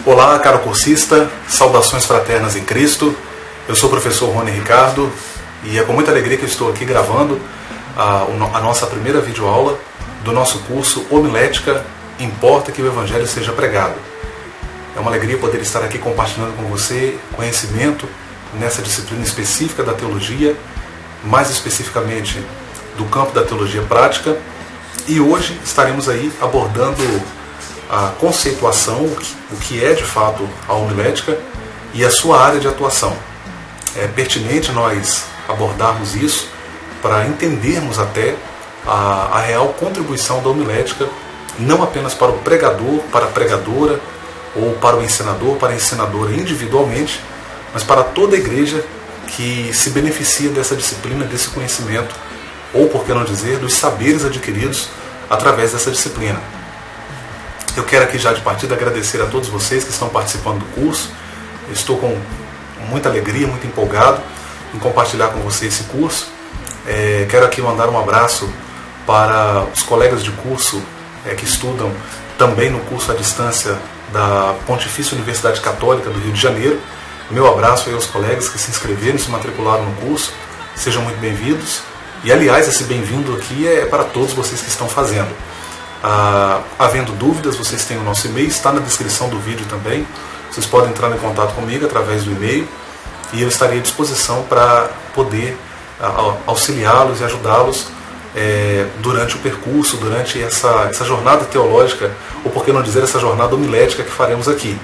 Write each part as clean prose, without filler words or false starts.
Olá, caro cursista, saudações fraternas em Cristo. Eu sou o professor Rony Ricardo e é com muita alegria que eu estou aqui gravando a nossa primeira videoaula do nosso curso Homilética, Importa que o Evangelho seja pregado. É uma alegria poder estar aqui compartilhando com você conhecimento nessa disciplina específica da teologia, mais especificamente do campo da teologia prática, e hoje estaremos aí abordando a conceituação, o que é de fato a homilética e a sua área de atuação. É pertinente nós abordarmos isso para entendermos até a real contribuição da homilética, não apenas para o pregador, para a pregadora, ou para o ensinador, para a ensinadora individualmente, mas para toda a igreja que se beneficia dessa disciplina, desse conhecimento, ou por que não dizer, dos saberes adquiridos através dessa disciplina. Eu quero aqui já de partida agradecer a todos vocês que estão participando do curso. Eu estou com muita alegria, muito empolgado em compartilhar com vocês esse curso. Quero aqui mandar um abraço para os colegas de curso que estudam também no curso à distância da Pontifícia Universidade Católica do Rio de Janeiro. Meu abraço aí aos colegas que se inscreveram e se matricularam no curso. Sejam muito bem-vindos. E, aliás, esse bem-vindo aqui é para todos vocês que estão fazendo. Havendo dúvidas, vocês têm o nosso e-mail, está na descrição do vídeo também. Vocês podem entrar em contato comigo através do e-mail e eu estarei à disposição para poder auxiliá-los e ajudá-los durante o percurso, durante essa jornada teológica, ou por que não dizer essa jornada homilética que faremos aqui.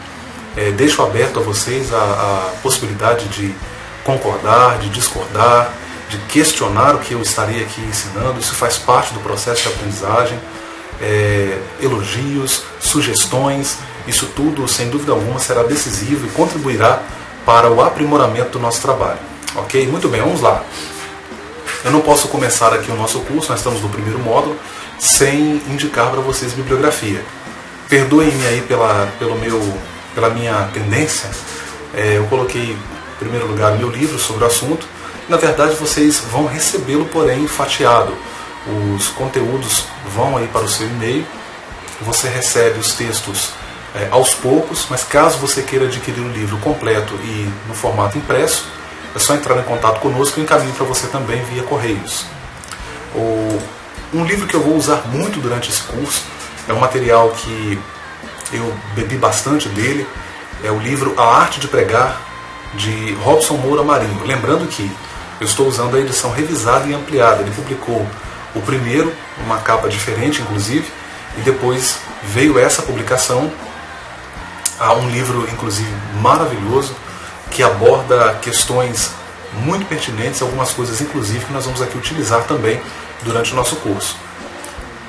Deixo aberto a vocês a possibilidade de concordar, de discordar, de questionar o que eu estarei aqui ensinando. Isso faz parte do processo de aprendizagem. Elogios, sugestões, isso tudo sem dúvida alguma será decisivo e contribuirá para o aprimoramento do nosso trabalho. Ok? Muito bem, vamos lá. Eu não posso começar aqui o nosso curso, nós estamos no primeiro módulo, sem indicar para vocês bibliografia. Perdoem-me aí pela minha tendência. Eu coloquei em primeiro lugar o meu livro sobre o assunto. Na verdade vocês vão recebê-lo, porém fatiado. Os conteúdos vão aí para o seu e-mail, você recebe os textos aos poucos, mas caso você queira adquirir o livro completo e no formato impresso, é só entrar em contato conosco e eu encaminho para você também via correios. Um livro que eu vou usar muito durante esse curso, é um material que eu bebi bastante dele, é o livro A Arte de Pregar, de Robson Moura Marinho. Lembrando que eu estou usando a edição revisada e ampliada. Ele publicou o primeiro, uma capa diferente inclusive, e depois veio essa publicação, um livro inclusive maravilhoso, que aborda questões muito pertinentes, algumas coisas inclusive que nós vamos aqui utilizar também durante o nosso curso.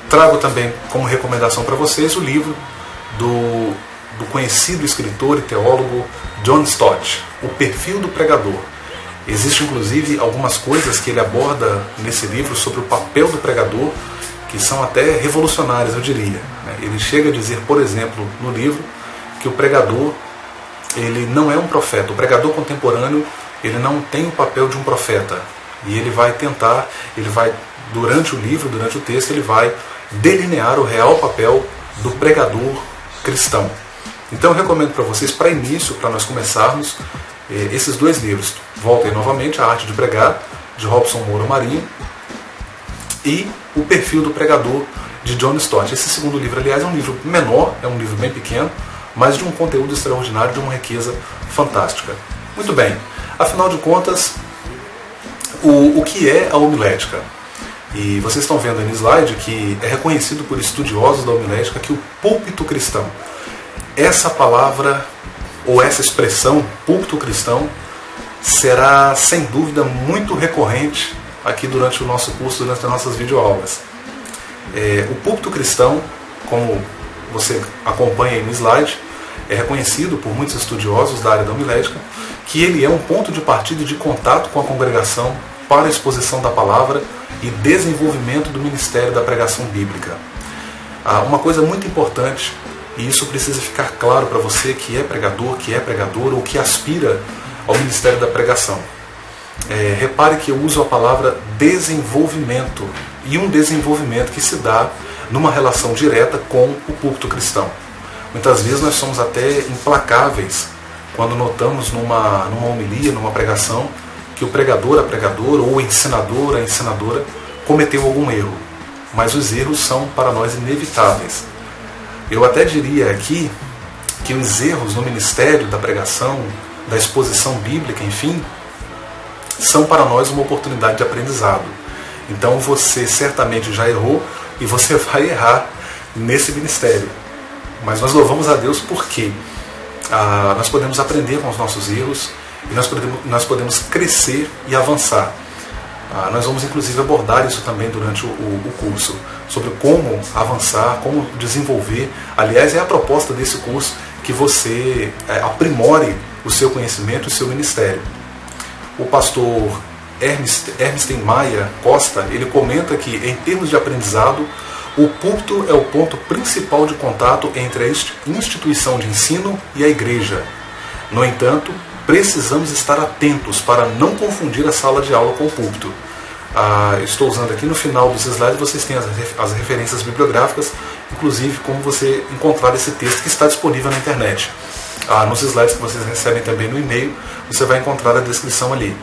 Trago também como recomendação para vocês o livro do conhecido escritor e teólogo John Stott, O Perfil do Pregador. Existem inclusive algumas coisas que ele aborda nesse livro sobre o papel do pregador, que são até revolucionárias, eu diria. Ele chega a dizer, por exemplo, no livro, que o pregador ele não é um profeta. O pregador contemporâneo ele não tem o papel de um profeta. E ele vai durante o livro, durante o texto, ele vai delinear o real papel do pregador cristão. Então eu recomendo para vocês, para início, para nós começarmos, esses dois livros. Voltem novamente, A Arte de Pregar, de Robson Moura Marinho, e O Perfil do Pregador, de John Stott. Esse segundo livro, aliás, é um livro menor, é um livro bem pequeno, mas de um conteúdo extraordinário, de uma riqueza fantástica. Muito bem, afinal de contas, o que é a homilética? E vocês estão vendo aí no slide que é reconhecido por estudiosos da homilética que o púlpito cristão, essa palavra ou essa expressão, púlpito cristão, será sem dúvida muito recorrente aqui durante o nosso curso, durante as nossas videoaulas. O púlpito cristão, como você acompanha aí no slide, é reconhecido por muitos estudiosos da área da homilética que ele é um ponto de partida e de contato com a congregação para a exposição da palavra e desenvolvimento do ministério da pregação bíblica. Uma coisa muito importante, e isso precisa ficar claro para você que é pregador, que é pregadora ou que aspira ao ministério da pregação. Repare que eu uso a palavra desenvolvimento, e um desenvolvimento que se dá numa relação direta com o púlpito cristão. Muitas vezes nós somos até implacáveis quando notamos numa homilia, numa pregação, que o pregador, a pregadora, ou o ensinador, a ensinadora, cometeu algum erro. Mas os erros são para nós inevitáveis. Eu até diria aqui que os erros no ministério da pregação, da exposição bíblica, enfim, são para nós uma oportunidade de aprendizado. Então você certamente já errou e você vai errar nesse ministério. Mas nós louvamos a Deus porque nós podemos aprender com os nossos erros e nós podemos crescer e avançar. Nós vamos inclusive abordar isso também durante o curso, sobre como avançar, como desenvolver. Aliás, é a proposta desse curso que você aprimore o seu conhecimento e o seu ministério. O pastor Ernsten Maia Costa, ele comenta que, em termos de aprendizado, o púlpito é o ponto principal de contato entre a instituição de ensino e a igreja. No entanto, precisamos estar atentos para não confundir a sala de aula com o púlpito. Estou usando aqui no final dos slides, vocês têm as referências bibliográficas, inclusive como você encontrar esse texto que está disponível na internet. Nos slides que vocês recebem também no e-mail, você vai encontrar a descrição ali.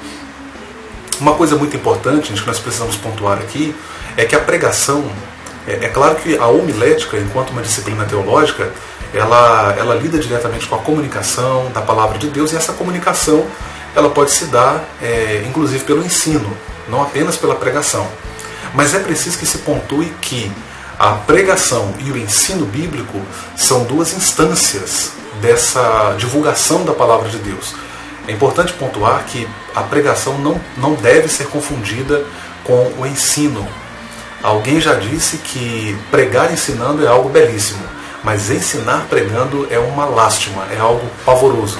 Uma coisa muito importante, gente, que nós precisamos pontuar aqui, é que a pregação, é claro que a homilética, enquanto uma disciplina teológica, ela lida diretamente com a comunicação da palavra de Deus, e essa comunicação ela pode se dar, inclusive, pelo ensino, não apenas pela pregação. Mas é preciso que se pontue que a pregação e o ensino bíblico são duas instâncias dessa divulgação da palavra de Deus. É importante pontuar que a pregação não deve ser confundida com o ensino. Alguém já disse que pregar ensinando é algo belíssimo, mas ensinar pregando é uma lástima, é algo pavoroso.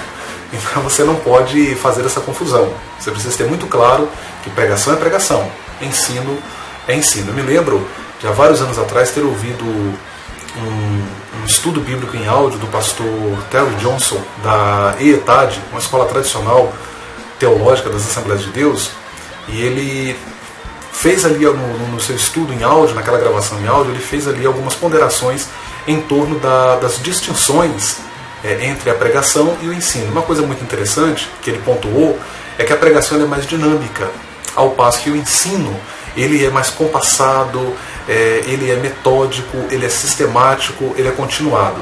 Então você não pode fazer essa confusão. Você precisa ter muito claro que pregação é pregação, ensino é ensino. Eu me lembro de há vários anos atrás ter ouvido um estudo bíblico em áudio do pastor Terry Johnson, da EETAD, uma escola tradicional teológica das Assembleias de Deus, e ele fez ali no seu estudo em áudio, naquela gravação em áudio, ele fez ali algumas ponderações em torno das distinções entre a pregação e o ensino. Uma coisa muito interessante que ele pontuou é que a pregação é mais dinâmica, ao passo que o ensino ele é mais compassado, ele é metódico, ele é sistemático, ele é continuado.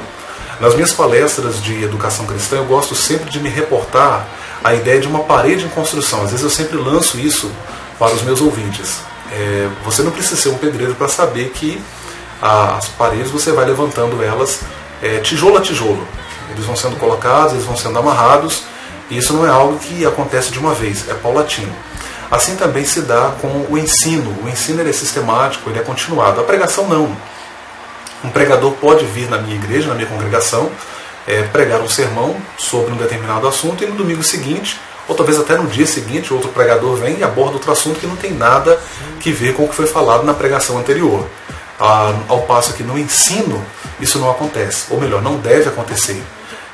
Nas minhas palestras de educação cristã, eu gosto sempre de me reportar à ideia de uma parede em construção. Às vezes eu sempre lanço isso para os meus ouvintes. Você não precisa ser um pedreiro para saber que as paredes você vai levantando elas tijolo a tijolo. Eles vão sendo colocados, eles vão sendo amarrados, e isso não é algo que acontece de uma vez, é paulatino. Assim também se dá com o ensino. O ensino ele é sistemático, ele é continuado. A pregação não. Um pregador pode vir na minha igreja, na minha congregação, pregar um sermão sobre um determinado assunto, e no domingo seguinte, ou talvez até no dia seguinte, outro pregador vem e aborda outro assunto que não tem nada que ver com o que foi falado na pregação anterior. Ao passo que no ensino isso não acontece, ou melhor, não deve acontecer.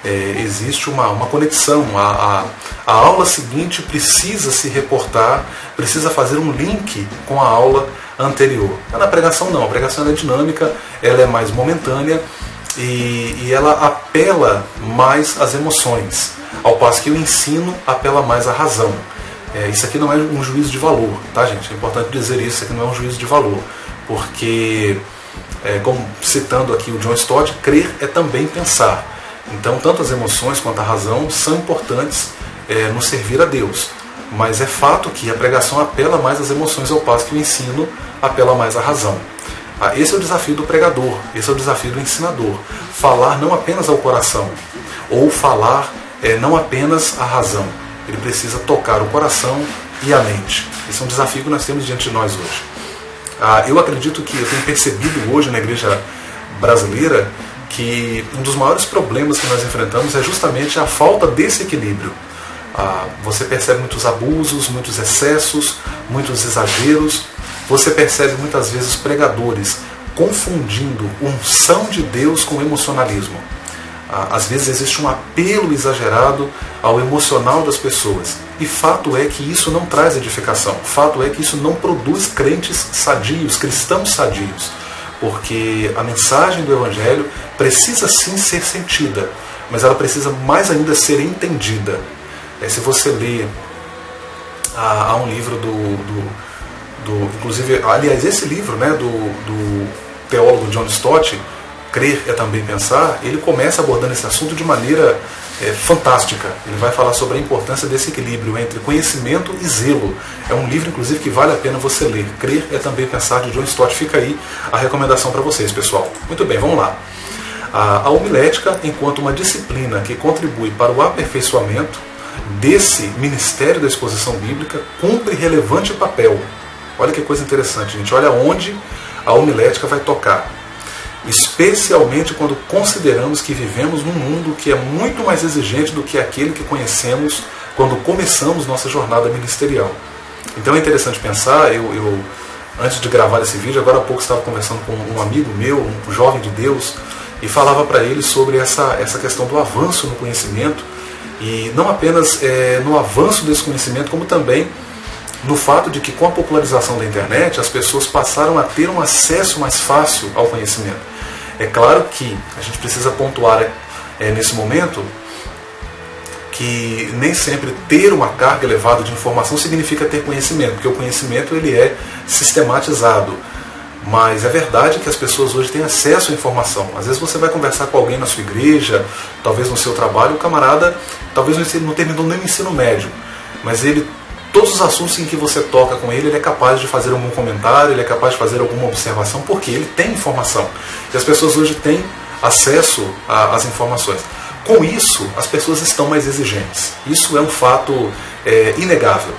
Existe uma conexão. A aula seguinte precisa se reportar, precisa fazer um link com a aula anterior. Na pregação não, a pregação é dinâmica, ela é mais momentânea e ela apela mais às emoções, ao passo que o ensino apela mais à razão. Isso aqui não é um juízo de valor, tá, gente? É importante dizer isso aqui não é um juízo de valor, porque, como citando aqui o John Stott, crer é também pensar. Então, tanto as emoções quanto a razão são importantes no servir a Deus. Mas é fato que a pregação apela mais às emoções, ao passo que o ensino apela mais à razão. Esse é o desafio do pregador, esse é o desafio do ensinador. Falar não apenas ao coração, ou falar não apenas à razão. Ele precisa tocar o coração e a mente. Esse é um desafio que nós temos diante de nós hoje. Eu acredito que eu tenho percebido hoje na igreja brasileira que um dos maiores problemas que nós enfrentamos é justamente a falta desse equilíbrio. Você percebe muitos abusos, muitos excessos, muitos exageros. Você percebe muitas vezes pregadores confundindo unção de Deus com emocionalismo. Às vezes existe um apelo exagerado ao emocional das pessoas. E fato é que isso não traz edificação. Fato é que isso não produz crentes sadios, cristãos sadios. porque a mensagem do Evangelho precisa sim ser sentida, mas ela precisa mais ainda ser entendida. Se você ler, há um livro inclusive, aliás, esse livro, né, do teólogo John Stott, Crer é Também Pensar, ele começa abordando esse assunto de maneira fantástica. Ele vai falar sobre a importância desse equilíbrio entre conhecimento e zelo. É um livro, inclusive, que vale a pena você ler. Crer é Também Pensar, de John Stott. Fica aí a recomendação para vocês, pessoal. Muito bem, vamos lá. A homilética, enquanto uma disciplina que contribui para o aperfeiçoamento desse ministério da exposição bíblica, cumpre relevante papel. Olha que coisa interessante, gente. Olha onde a homilética vai tocar. Especialmente quando consideramos que vivemos num mundo que é muito mais exigente do que aquele que conhecemos quando começamos nossa jornada ministerial. Então é interessante pensar, eu antes de gravar esse vídeo, agora há pouco estava conversando com um amigo meu, um jovem de Deus, e falava para ele sobre essa questão do avanço no conhecimento, e não apenas no avanço desse conhecimento, como também no fato de que com a popularização da internet as pessoas passaram a ter um acesso mais fácil ao conhecimento. É claro que a gente precisa pontuar nesse momento que nem sempre ter uma carga elevada de informação significa ter conhecimento, porque o conhecimento ele é sistematizado. Mas é verdade que as pessoas hoje têm acesso à informação. Às vezes você vai conversar com alguém na sua igreja, talvez no seu trabalho, o camarada talvez não terminou nem o ensino médio, mas todos os assuntos em que você toca com ele é capaz de fazer algum comentário, ele é capaz de fazer alguma observação, porque ele tem informação. E as pessoas hoje têm acesso às informações. Com isso, as pessoas estão mais exigentes. Isso é um fato inegável.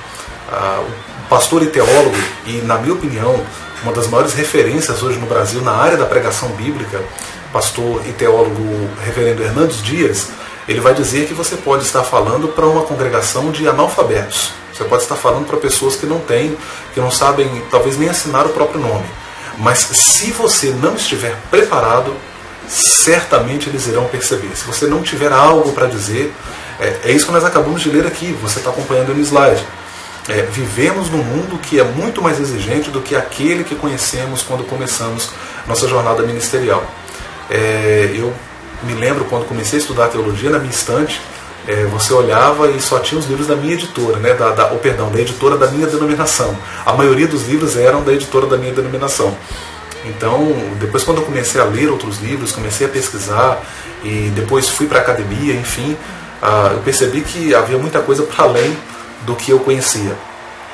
O pastor e teólogo, e na minha opinião, uma das maiores referências hoje no Brasil na área da pregação bíblica, pastor e teólogo reverendo Hernandes Dias, ele vai dizer que você pode estar falando para uma congregação de analfabetos. Você pode estar falando para pessoas que não sabem, talvez nem assinar o próprio nome. Mas se você não estiver preparado, certamente eles irão perceber. Se você não tiver algo para dizer, é isso que nós acabamos de ler aqui, você está acompanhando no slide. Vivemos num mundo que é muito mais exigente do que aquele que conhecemos quando começamos nossa jornada ministerial. Eu me lembro quando comecei a estudar teologia, na minha estante, você olhava e só tinha os livros da minha editora, né? da editora da minha denominação. A maioria dos livros eram da editora da minha denominação. Então, depois quando eu comecei a ler outros livros, comecei a pesquisar, e depois fui para a academia, enfim, eu percebi que havia muita coisa para além do que eu conhecia.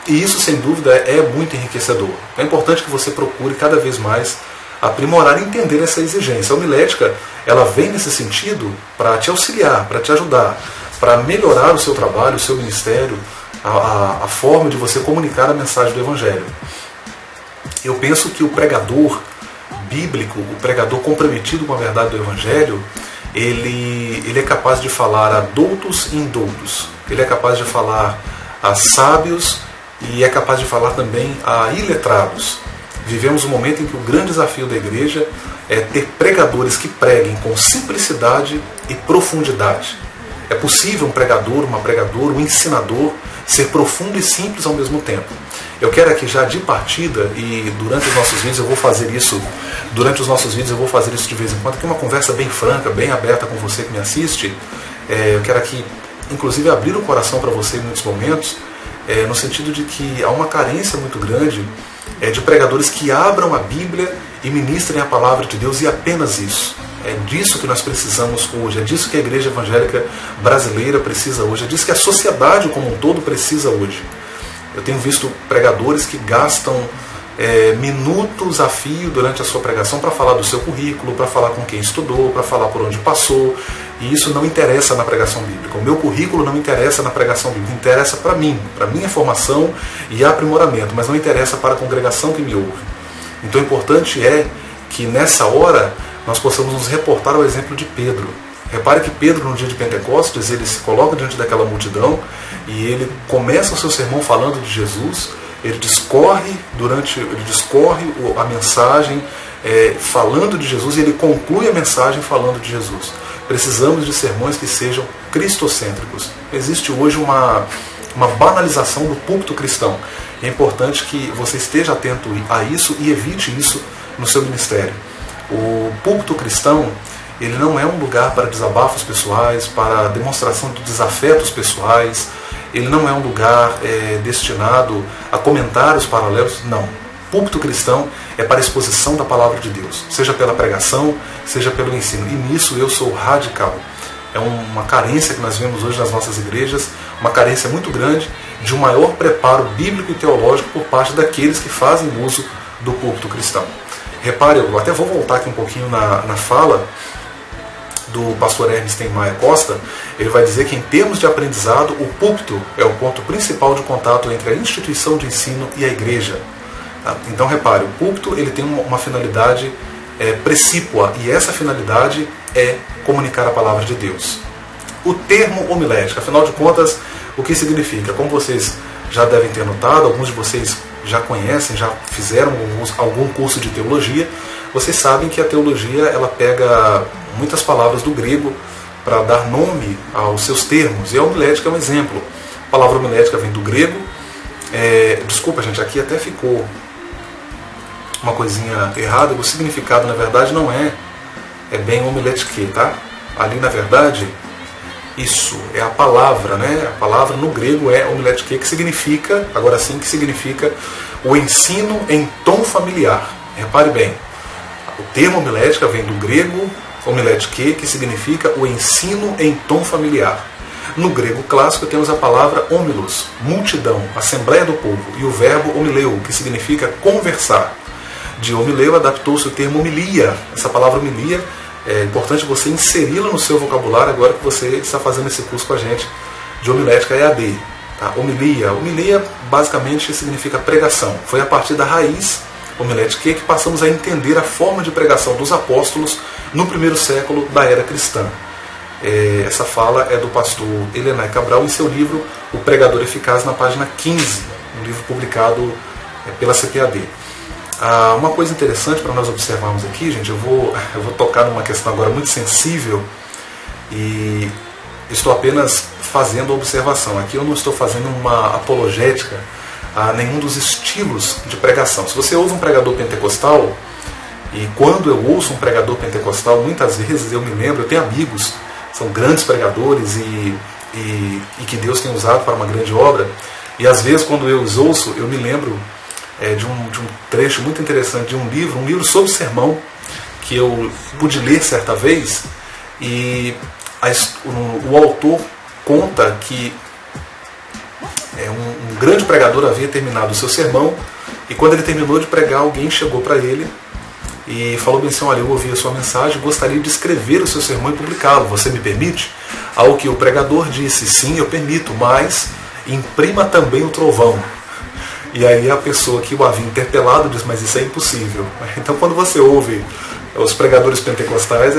E isso, sem dúvida, é muito enriquecedor. É importante que você procure cada vez mais aprimorar e entender essa exigência. A homilética, ela vem nesse sentido para te auxiliar, para te ajudar, para melhorar o seu trabalho, o seu ministério, a forma de você comunicar a mensagem do Evangelho. Eu penso que o pregador bíblico, o pregador comprometido com a verdade do Evangelho, ele é capaz de falar a doutos e indoutos. Ele é capaz de falar a sábios e é capaz de falar também a iletrados. Vivemos um momento em que o grande desafio da igreja é ter pregadores que preguem com simplicidade e profundidade. É possível um pregador, uma pregadora, um ensinador ser profundo e simples ao mesmo tempo. Eu quero aqui já de partida, e durante os nossos vídeos eu vou fazer isso, de vez em quando, que é uma conversa bem franca, bem aberta com você que me assiste. Eu quero aqui, inclusive, abrir o coração para você em muitos momentos, no sentido de que há uma carência muito grande de pregadores que abram a Bíblia e ministrem a palavra de Deus, e apenas isso. É disso que nós precisamos hoje, é disso que a igreja evangélica brasileira precisa hoje, é disso que a sociedade como um todo precisa hoje. Eu tenho visto pregadores que gastam minutos a fio durante a sua pregação para falar do seu currículo, para falar com quem estudou, para falar por onde passou, e isso não interessa na pregação bíblica. O meu currículo não interessa na pregação bíblica, interessa para mim, para minha formação e aprimoramento, mas não interessa para a congregação que me ouve. Então o importante é que nessa hora nós possamos nos reportar ao exemplo de Pedro. Repare que Pedro, no dia de Pentecostes, ele se coloca diante daquela multidão e ele começa o seu sermão falando de Jesus. Ele discorre a mensagem falando de Jesus, e ele conclui a mensagem falando de Jesus. Precisamos de sermões que sejam cristocêntricos. Existe hoje uma banalização do púlpito cristão. É importante que você esteja atento a isso e evite isso no seu ministério. O púlpito cristão, ele não é um lugar para desabafos pessoais, para demonstração de desafetos pessoais, ele não é um lugar destinado a comentários paralelos, não. Púlpito cristão é para a exposição da palavra de Deus, seja pela pregação, seja pelo ensino. E nisso eu sou radical. É uma carência que nós vemos hoje nas nossas igrejas, uma carência muito grande de um maior preparo bíblico e teológico por parte daqueles que fazem uso do púlpito cristão. Repare, eu até vou voltar aqui um pouquinho na fala do pastor Hermes Maia Costa. Ele vai dizer que em termos de aprendizado, o púlpito é o ponto principal de contato entre a instituição de ensino e a igreja. Então repare, o púlpito ele tem uma finalidade precípua, e essa finalidade é comunicar a palavra de Deus. O termo homilética, afinal de contas, o que significa? Como vocês já devem ter notado, alguns de vocês já conhecem, já fizeram algum curso de teologia, vocês sabem que a teologia ela pega muitas palavras do grego para dar nome aos seus termos, e a homilética é um exemplo. A palavra homilética vem do grego. Desculpa, gente, aqui até ficou uma coisinha errada. O significado, na verdade, não é bem homilétique, tá? Ali, na verdade, isso é a palavra, né? A palavra no grego é homilétique, que significa, agora sim, que significa o ensino em tom familiar. Repare bem, o termo homilética vem do grego homilétique, que significa o ensino em tom familiar. No grego clássico temos a palavra homilos, multidão, assembleia do povo, e o verbo homileu, que significa conversar. De homileu adaptou-se o termo homilia. Essa palavra homilia é importante você inseri-la no seu vocabulário agora que você está fazendo esse curso com a gente de homilética EAD. Tá? Homilia basicamente significa pregação. Foi a partir da raiz homilética que passamos a entender a forma de pregação dos apóstolos no primeiro século da era cristã. Essa fala é do pastor Elenay Cabral em seu livro O Pregador Eficaz, na página 15, um livro publicado pela CPAD. Uma coisa interessante para nós observarmos aqui, gente, eu vou tocar numa questão agora muito sensível e estou apenas fazendo a observação. Aqui eu não estou fazendo uma apologética a nenhum dos estilos de pregação. Se você ouve um pregador pentecostal, e quando eu ouço um pregador pentecostal, muitas vezes eu me lembro, eu tenho amigos, são grandes pregadores e que Deus tem usado para uma grande obra, e às vezes quando eu os ouço, eu me lembro de um trecho muito interessante de um livro sobre sermão, que eu pude ler certa vez, e o autor conta que um grande pregador havia terminado o seu sermão, e quando ele terminou de pregar, alguém chegou para ele e falou bem assim: olha, eu ouvi a sua mensagem, gostaria de escrever o seu sermão e publicá-lo, você me permite? Ao que o pregador disse: sim, eu permito, mas imprima também o trovão. E aí a pessoa que o havia interpelado diz: mas isso é impossível. Então quando você ouve os pregadores pentecostais,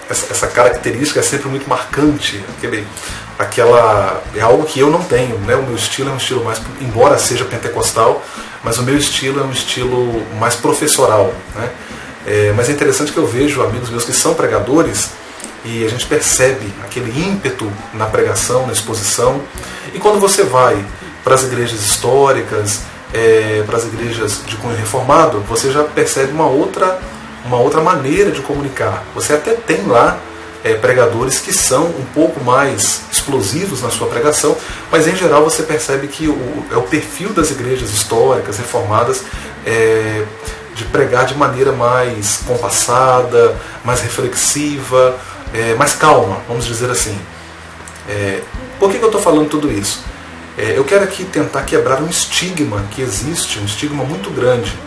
essa característica é sempre muito marcante, é algo que eu não tenho, né? O meu estilo é um estilo mais, embora seja pentecostal, mas o meu estilo é um estilo mais professoral, né? Mas é interessante que eu vejo amigos meus que são pregadores e a gente percebe aquele ímpeto na pregação, na exposição. E quando você vai para as igrejas históricas, para as igrejas de cunho reformado, você já percebe uma outra maneira de comunicar. Você até tem lá pregadores que são um pouco mais explosivos na sua pregação, mas em geral você percebe que o perfil das igrejas históricas, reformadas, de pregar de maneira mais compassada, mais reflexiva, mais calma, vamos dizer assim. Por que eu estou falando tudo isso? Eu quero aqui tentar quebrar um estigma que existe, um estigma muito grande.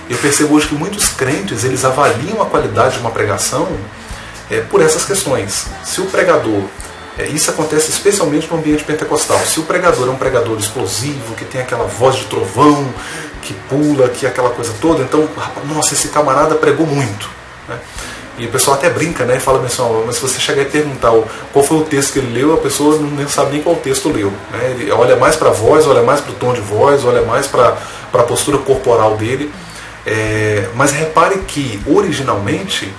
Eu percebo hoje que muitos crentes eles avaliam a qualidade de uma pregação por essas questões. Se o pregador, isso acontece especialmente no ambiente pentecostal, se o pregador é um pregador explosivo, que tem aquela voz de trovão, que pula, que é aquela coisa toda, então, nossa, esse camarada pregou muito, né? E o pessoal até brinca, né? E fala assim: mas se você chegar e perguntar qual foi o texto que ele leu, a pessoa não sabe nem qual texto leu, né? Ele olha mais para a voz, olha mais para o tom de voz, olha mais para a postura corporal dele. Mas repare que, originalmente,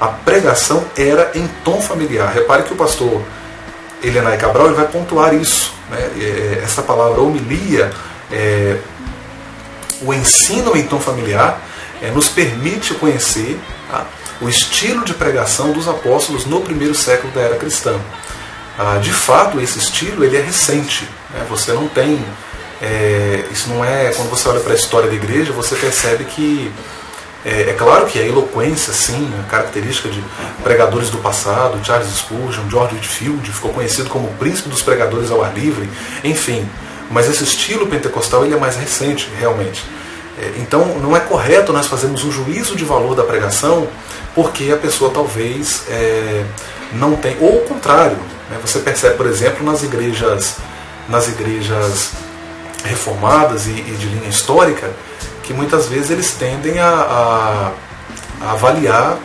a pregação era em tom familiar. Repare que o pastor Elenay Cabral ele vai pontuar isso, né? Essa palavra homilia, o ensino em tom familiar, nos permite conhecer, tá, o estilo de pregação dos apóstolos no primeiro século da era cristã. De fato, esse estilo ele é recente, né? Você não tem... isso não é... Quando você olha para a história da igreja, você percebe que... É claro que a eloquência, sim, a característica de pregadores do passado, Charles Spurgeon, George Whitefield, ficou conhecido como o príncipe dos pregadores ao ar livre, enfim. Mas esse estilo pentecostal ele é mais recente, realmente. Então, não é correto nós fazermos um juízo de valor da pregação porque a pessoa talvez não tem... Ou o contrário, né? Você percebe, por exemplo, nas igrejas reformadas e de linha histórica, que muitas vezes eles tendem a avaliar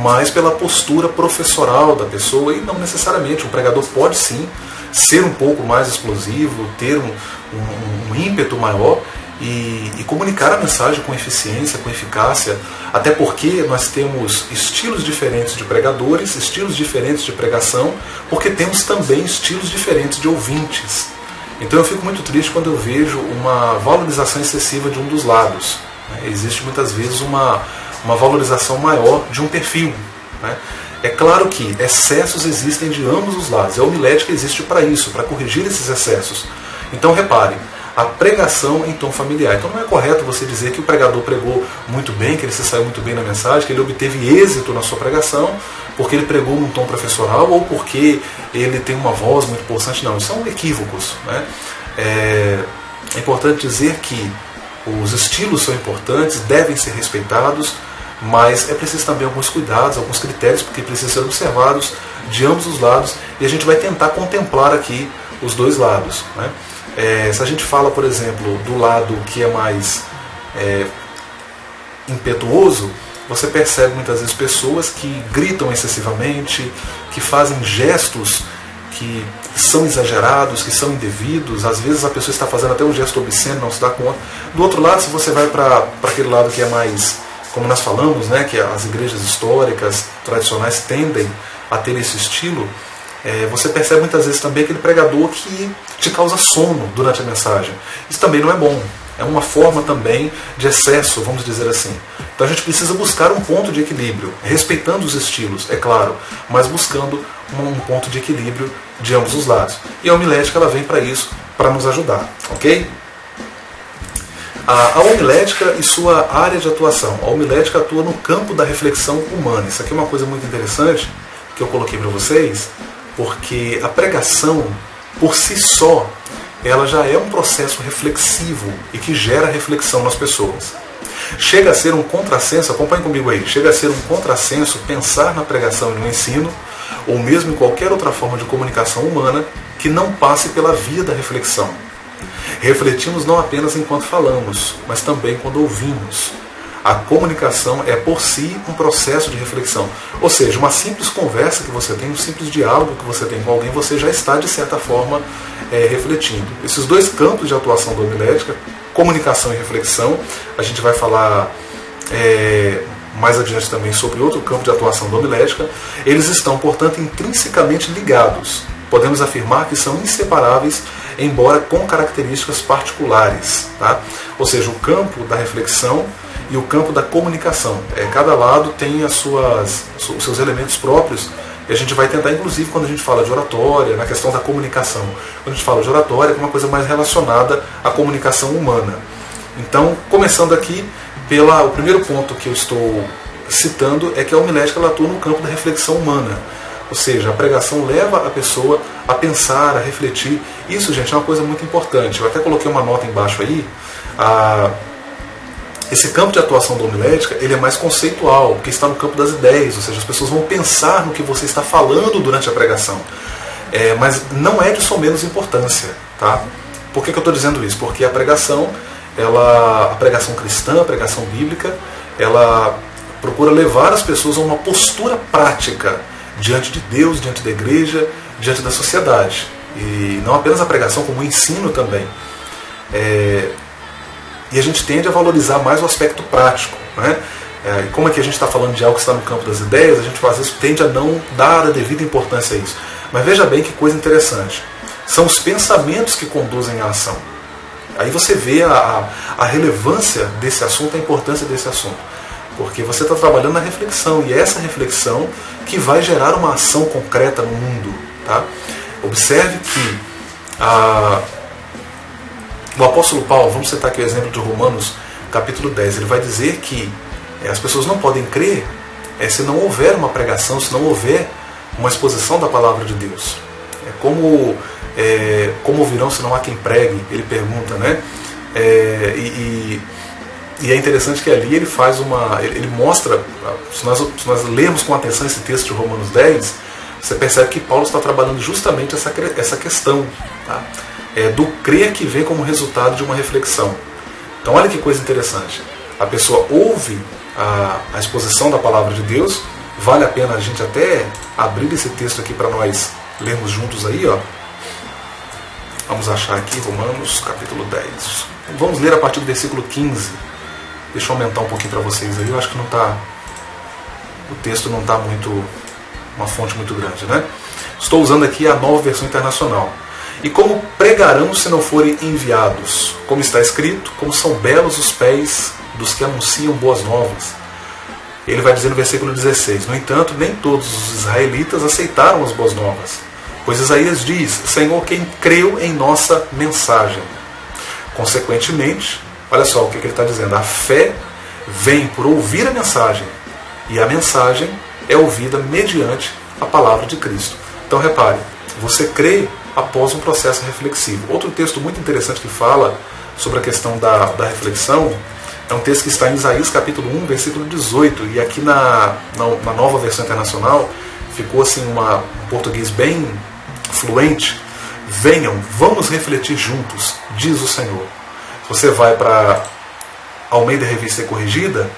mais pela postura professoral da pessoa, e não necessariamente. Um pregador pode sim ser um pouco mais explosivo, ter um ímpeto maior e comunicar a mensagem com eficiência, com eficácia, até porque nós temos estilos diferentes de pregadores, estilos diferentes de pregação, porque temos também estilos diferentes de ouvintes. Então eu fico muito triste quando eu vejo uma valorização excessiva de um dos lados, né? Existe muitas vezes uma valorização maior de um perfil, né? É claro que excessos existem de ambos os lados. A homilética existe para isso, para corrigir esses excessos. Então repare, a pregação em tom familiar. Então não é correto você dizer que o pregador pregou muito bem, que ele se saiu muito bem na mensagem, que ele obteve êxito na sua pregação, porque ele pregou num tom professoral ou porque ele tem uma voz muito possante. Não, isso são equívocos, né? É importante dizer que os estilos são importantes, devem ser respeitados, mas é preciso também alguns cuidados, alguns critérios, porque precisam ser observados de ambos os lados, e a gente vai tentar contemplar aqui os dois lados, né? Se a gente fala, por exemplo, do lado que é mais impetuoso, você percebe muitas vezes pessoas que gritam excessivamente, que fazem gestos que são exagerados, que são indevidos. Às vezes a pessoa está fazendo até um gesto obsceno, não se dá conta. Do outro lado, se você vai para aquele lado que é mais, como nós falamos, né, que as igrejas históricas, tradicionais, tendem a ter esse estilo, você percebe muitas vezes também aquele pregador que te causa sono durante a mensagem. Isso também não é bom. É uma forma também de excesso, vamos dizer assim. Então a gente precisa buscar um ponto de equilíbrio, respeitando os estilos, é claro, mas buscando um ponto de equilíbrio de ambos os lados. E a homilética ela vem para isso, para nos ajudar, ok? A homilética e sua área de atuação. A homilética atua no campo da reflexão humana. Isso aqui é uma coisa muito interessante que eu coloquei para vocês, porque a pregação, por si só, ela já é um processo reflexivo e que gera reflexão nas pessoas. Chega a ser um contrassenso, acompanhe comigo aí, chega a ser um contrassenso pensar na pregação e no ensino, ou mesmo em qualquer outra forma de comunicação humana, que não passe pela via da reflexão. Refletimos não apenas enquanto falamos, mas também quando ouvimos. A comunicação é por si um processo de reflexão. Ou seja, uma simples conversa que você tem, um simples diálogo que você tem com alguém, você já está, de certa forma, refletindo. Esses dois campos de atuação da homilética, comunicação e reflexão, a gente vai falar mais adiante também sobre outro campo de atuação da homilética, eles estão, portanto, intrinsecamente ligados. Podemos afirmar que são inseparáveis, embora com características particulares, tá? Ou seja, o campo da reflexão e o campo da comunicação. Cada lado tem os seus elementos próprios, e a gente vai tentar, inclusive, quando a gente fala de oratória, na questão da comunicação. Quando a gente fala de oratória, é uma coisa mais relacionada à comunicação humana. Então, começando aqui, o primeiro ponto que eu estou citando é que a homilética ela atua no campo da reflexão humana. Ou seja, a pregação leva a pessoa a pensar, a refletir. Isso, gente, é uma coisa muito importante. Eu até coloquei uma nota embaixo aí. Esse campo de atuação da homilética ele é mais conceitual, porque está no campo das ideias, ou seja, as pessoas vão pensar no que você está falando durante a pregação. Mas não é de só menos importância. Tá? Por que eu estou dizendo isso? Porque a pregação cristã, a pregação bíblica, ela procura levar as pessoas a uma postura prática diante de Deus, diante da igreja, diante da sociedade. E não apenas a pregação, como o ensino também. E a gente tende a valorizar mais o aspecto prático, né? Como é que a gente está falando de algo que está no campo das ideias, a gente às vezes tende a não dar a devida importância a isso. Mas veja bem que coisa interessante. São os pensamentos que conduzem à ação. Aí você vê a relevância desse assunto, a importância desse assunto. Porque você está trabalhando na reflexão, e é essa reflexão que vai gerar uma ação concreta no mundo. Tá? Observe que o apóstolo Paulo, vamos citar aqui o exemplo de Romanos capítulo 10, ele vai dizer que as pessoas não podem crer se não houver uma pregação, se não houver uma exposição da palavra de Deus. Como ouvirão se não há quem pregue? Ele pergunta, né? E é interessante que ali ele faz ele mostra, se nós lermos com atenção esse texto de Romanos 10, você percebe que Paulo está trabalhando justamente essa questão, tá? Do crer que vem como resultado de uma reflexão. Então olha que coisa interessante. A pessoa ouve a exposição da palavra de Deus. Vale a pena a gente até abrir esse texto aqui para nós lermos juntos aí, ó. Vamos achar aqui Romanos capítulo 10. Vamos ler a partir do versículo 15. Deixa eu aumentar um pouquinho para vocês aí. Eu acho que não tá, o texto não está uma fonte muito grande, né? Estou usando aqui a Nova Versão Internacional. E como pregarão se não forem enviados? Como está escrito, como são belos os pés dos que anunciam boas novas. Ele vai dizer no versículo 16, no entanto, nem todos os israelitas aceitaram as boas novas. Pois Isaías diz, Senhor, quem creu em nossa mensagem? Consequentemente, olha só o que ele está dizendo, a fé vem por ouvir a mensagem, e a mensagem é ouvida mediante a palavra de Cristo. Então repare, você crê após um processo reflexivo. Outro texto muito interessante que fala sobre a questão da reflexão é um texto que está em Isaías capítulo 1, versículo 18, e aqui na Nova Versão Internacional ficou assim um português bem fluente. Venham, vamos refletir juntos, diz o Senhor. Se você vai para Almeida Revista e Corrigida,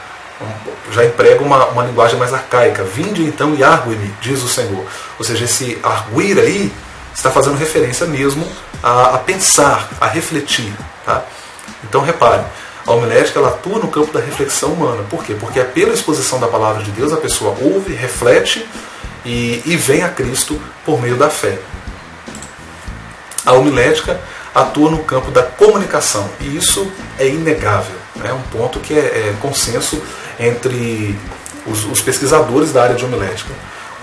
já emprega uma linguagem mais arcaica. Vinde então e argue-me, diz o Senhor. Ou seja, esse arguir aí está fazendo referência mesmo a pensar, a refletir. Tá? Então repare, a homilética ela atua no campo da reflexão humana. Por quê? Porque é pela exposição da palavra de Deus a pessoa ouve, reflete e vem a Cristo por meio da fé. A homilética atua no campo da comunicação, e isso é inegável. É um ponto que é consenso entre os pesquisadores da área de homilética.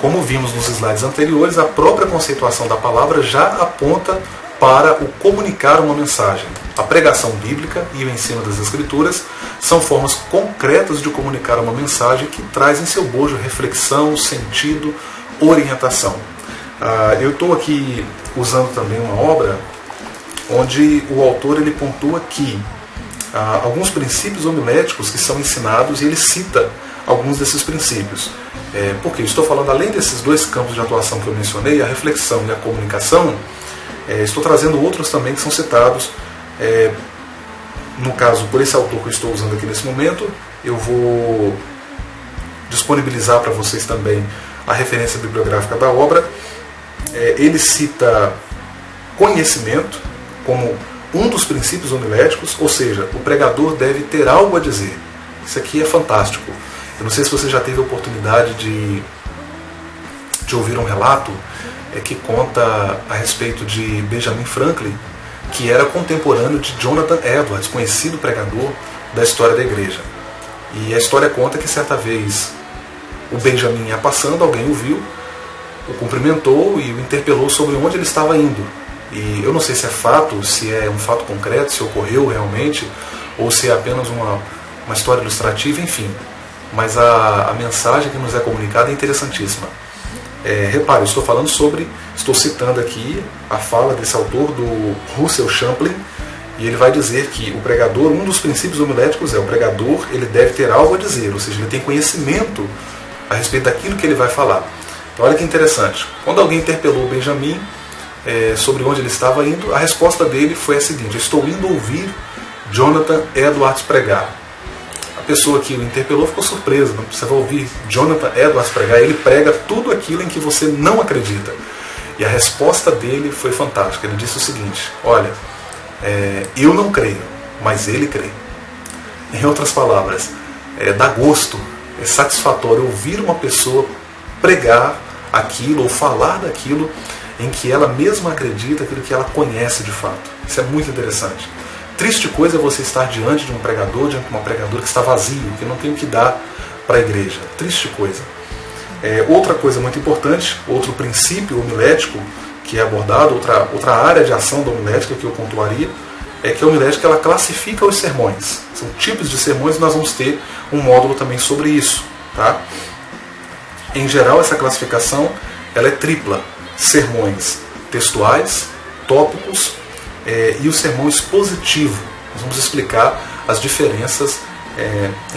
Como vimos nos slides anteriores, a própria conceituação da palavra já aponta para o comunicar uma mensagem. A pregação bíblica e o ensino das Escrituras são formas concretas de comunicar uma mensagem que traz em seu bojo reflexão, sentido, orientação. Eu estou aqui usando também uma obra onde o autor ele pontua que alguns princípios homiléticos que são ensinados, e ele cita alguns desses princípios. Porque eu estou falando, além desses dois campos de atuação que eu mencionei, a reflexão e a comunicação, estou trazendo outros também que são citados. No caso, por esse autor que eu estou usando aqui nesse momento, eu vou disponibilizar para vocês também a referência bibliográfica da obra. Ele cita conhecimento como um dos princípios homiléticos, ou seja, o pregador deve ter algo a dizer. Isso aqui é fantástico. Eu não sei se você já teve a oportunidade de ouvir um relato que conta a respeito de Benjamin Franklin, que era contemporâneo de Jonathan Edwards, conhecido pregador da história da igreja. E a história conta que certa vez o Benjamin ia passando, alguém o viu, o cumprimentou e o interpelou sobre onde ele estava indo. E eu não sei se é fato, se é um fato concreto, se ocorreu realmente, ou se é apenas uma história ilustrativa, enfim. Mas a mensagem que nos é comunicada é interessantíssima. Repare, estou citando aqui a fala desse autor, do Russell Champlin, e ele vai dizer que o pregador, um dos princípios homiléticos o pregador ele deve ter algo a dizer, ou seja, ele tem conhecimento a respeito daquilo que ele vai falar. Então olha que interessante, quando alguém interpelou o Benjamin sobre onde ele estava indo, a resposta dele foi a seguinte: estou indo ouvir Jonathan Edwards pregar. A pessoa que o interpelou ficou surpresa. Você vai ouvir Jonathan Edwards pregar, ele prega tudo aquilo em que você não acredita. E a resposta dele foi fantástica. Ele disse o seguinte: olha, eu não creio, mas ele crê. Em outras palavras, dá gosto, é satisfatório ouvir uma pessoa pregar aquilo ou falar daquilo em que ela mesma acredita, aquilo que ela conhece de fato. Isso é muito interessante. Triste coisa é você estar diante de um pregador, diante de uma pregadora que está vazio, que não tem o que dar para a igreja. Triste coisa. Outra coisa muito importante, outro princípio homilético que é abordado, outra área de ação da homilética que eu pontuaria, é que a homilética ela classifica os sermões. São tipos de sermões e nós vamos ter um módulo também sobre isso. Tá? Em geral, essa classificação ela é tripla. Sermões textuais, tópicos e o sermão expositivo. Nós vamos explicar as diferenças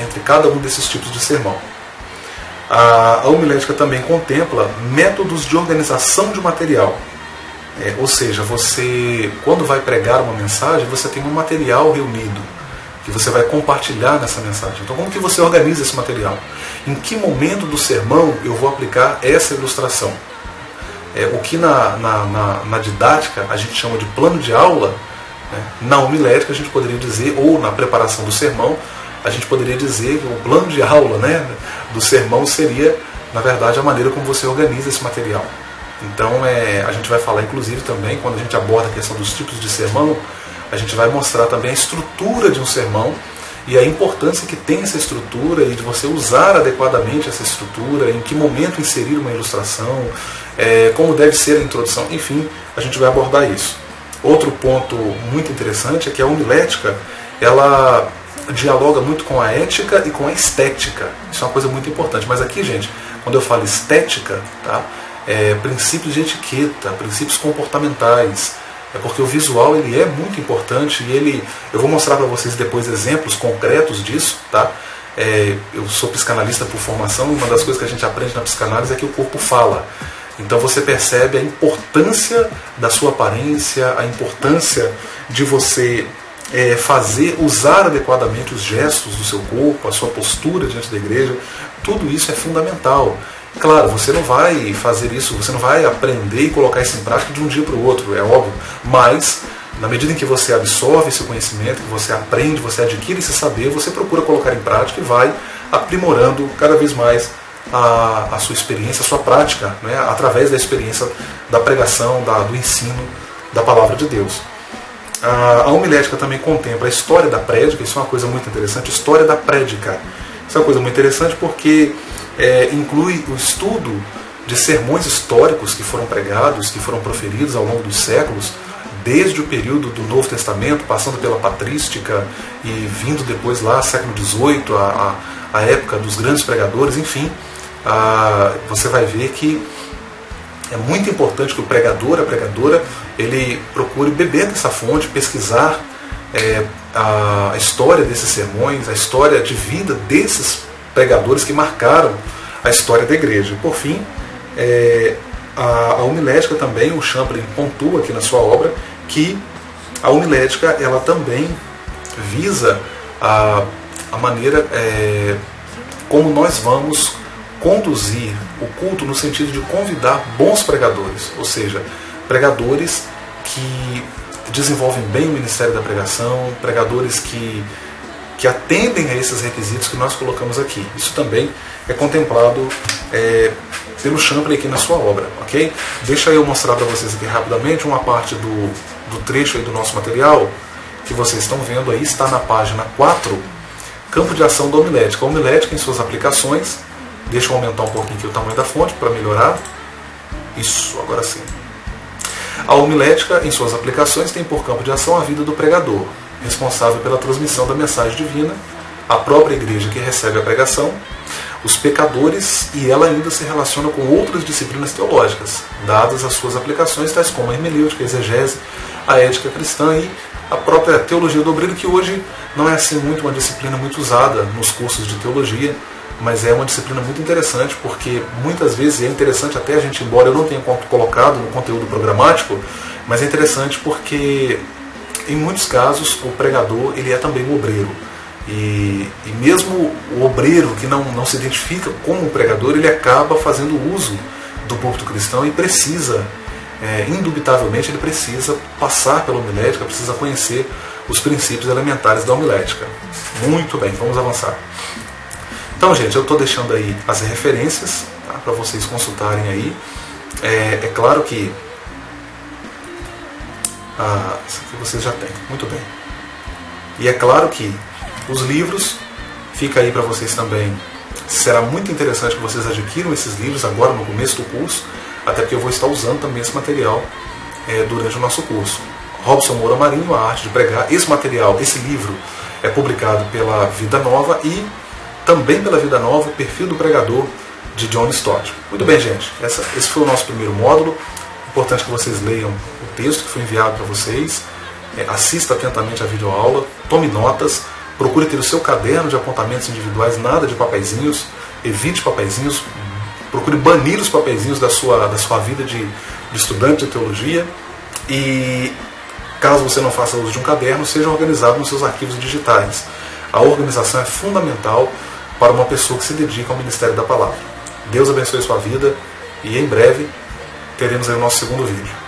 entre cada um desses tipos de sermão. A homilética também contempla métodos de organização de material. Ou seja, você, quando vai pregar uma mensagem, você tem um material reunido, que você vai compartilhar nessa mensagem. Então, como que você organiza esse material? Em que momento do sermão eu vou aplicar essa ilustração? O que na didática a gente chama de plano de aula, né? Na homilética a gente poderia dizer, ou na preparação do sermão, a gente poderia dizer que o plano de aula, né, do sermão seria, na verdade, a maneira como você organiza esse material. Então, a gente vai falar, inclusive, também, quando a gente aborda a questão dos tipos de sermão, a gente vai mostrar também a estrutura de um sermão e a importância que tem essa estrutura e de você usar adequadamente essa estrutura, em que momento inserir uma ilustração, como deve ser a introdução, enfim, a gente vai abordar isso. Outro ponto muito interessante é que a homilética, ela dialoga muito com a ética e com a estética. Isso é uma coisa muito importante. Mas aqui, gente, quando eu falo estética, tá? Princípios de etiqueta, princípios comportamentais, porque o visual ele é muito importante e eu vou mostrar para vocês depois exemplos concretos disso, tá? Eu sou psicanalista por formação e uma das coisas que a gente aprende na psicanálise é que o corpo fala. Então você percebe a importância da sua aparência, a importância de você usar adequadamente os gestos do seu corpo, a sua postura diante da igreja. Tudo isso é fundamental. Claro, você não vai fazer isso, você não vai aprender e colocar isso em prática de um dia para o outro, é óbvio. Mas, na medida em que você absorve esse conhecimento, que você aprende, você adquire esse saber, você procura colocar em prática e vai aprimorando cada vez mais a sua experiência, a sua prática, né, através da experiência da pregação, do ensino da palavra de Deus. A homilética também contempla a história da prédica, isso é uma coisa muito interessante, história da prédica. Isso é uma coisa muito interessante porque inclui o estudo de sermões históricos que foram pregados, que foram proferidos ao longo dos séculos, desde o período do Novo Testamento, passando pela patrística e vindo depois lá, século XVIII, a época dos grandes pregadores, enfim. Você vai ver que é muito importante que o pregador, a pregadora, ele procure beber dessa fonte, pesquisar a história desses sermões, a história de vida desses pregadores que marcaram a história da igreja. Por fim, a homilética também, o Champlin pontua aqui na sua obra, que a homilética ela também visa a maneira como nós vamos conduzir o culto no sentido de convidar bons pregadores, ou seja, pregadores que desenvolvem bem o ministério da pregação, pregadores que atendem a esses requisitos que nós colocamos aqui. Isso também é contemplado pelo Champlin aqui na sua obra, ok? Deixa eu mostrar para vocês aqui rapidamente uma parte do trecho aí do nosso material que vocês estão vendo aí, está na página 4, campo de ação da homilética. A homilética em suas aplicações, deixa eu aumentar um pouquinho aqui o tamanho da fonte para melhorar. Isso, agora sim. A homilética em suas aplicações tem por campo de ação a vida do pregador, responsável pela transmissão da mensagem divina, a própria igreja que recebe a pregação, os pecadores, e ela ainda se relaciona com outras disciplinas teológicas, dadas as suas aplicações, tais como a hermenêutica, a exegese, a ética cristã e a própria teologia do obreiro, que hoje não é assim muito uma disciplina muito usada nos cursos de teologia, mas é uma disciplina muito interessante, porque muitas vezes é interessante até a gente, embora eu não tenha colocado no conteúdo programático, mas é interessante porque em muitos casos o pregador ele é também um obreiro. E mesmo o obreiro que não se identifica como um pregador, ele acaba fazendo uso do púlpito cristão e precisa, indubitavelmente, ele precisa passar pela homilética, precisa conhecer os princípios elementares da homilética. Muito bem, vamos avançar. Então, gente, eu estou deixando aí as referências, tá, para vocês consultarem aí. É claro que isso aqui vocês já têm, muito bem. E é claro que os livros, fica aí para vocês também, será muito interessante que vocês adquiram esses livros agora no começo do curso, até porque eu vou estar usando também esse material durante o nosso curso. Robson Moura Marinho, A Arte de Pregar. Esse material, esse livro é publicado pela Vida Nova e também pela Vida Nova, o Perfil do Pregador, de John Stott. Muito bem, gente, esse foi o nosso primeiro módulo. Importante que vocês leiam o texto que foi enviado para vocês, assista atentamente a videoaula, tome notas, procure ter o seu caderno de apontamentos individuais, nada de papeizinhos, evite papeizinhos, procure banir os papeizinhos da sua vida de estudante de teologia, e caso você não faça uso de um caderno, seja organizado nos seus arquivos digitais. A organização é fundamental para uma pessoa que se dedica ao ministério da palavra. Deus abençoe sua vida e em breve teremos aí o nosso segundo vídeo.